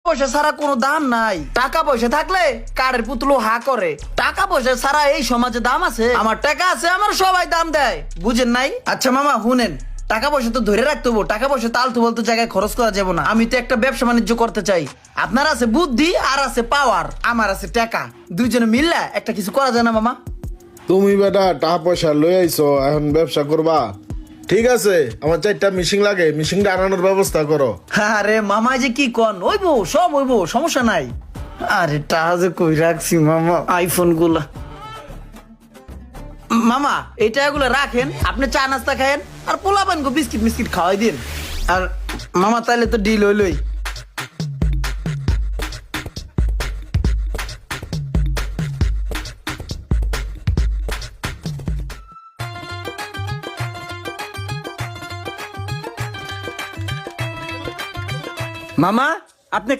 পয়সা ছাড়া কোনো দাম নাই। টাকা পয়সা থাকলে কাঠের পুতুলো হা করে। টাকা পয়সা ছাড়া এই সমাজে দাম আছে? আমার টাকা আছে, আমার সবাই দাম দেয়, বুঝেন নাই? আচ্ছা মামা শুনেন, টাকা পয়সা তো ধরে রাখতে হবো, টাকা পয়সা তো আলতু বলতে জায়গায় খরচ করা যাবে না। আমি তো একটা ব্যবসা বাণিজ্য করতে চাই। আপনার আছে বুদ্ধি আর আছে পাওয়ার, আমার আছে টাকা, দুইজনে মিললে একটা কিছু করা যায় না মামা? তুমি বেটা টাকা পয়সা লই আইছো, এখন ব্যবসা করবা? ঠিক আছে, আমার 4টা মিশিং লাগে, মিশিংটা আনানোর ব্যবস্থা করো। আরে মামা যে কি কন, ওইবো সব ওইবো, সমস্যা নাই। আরে টাকা যে কই রাখছি মামা, আইফোন গুলা। মামা এই টাকাগুলো রাখেন, আপনি চা নাস্তা খায়েন আর পোলাপান গো বিস্কিট মিস্কিট খাওয়াই দিন। আর মামা তাইলে তো ডিল হইলই। মামা আপনি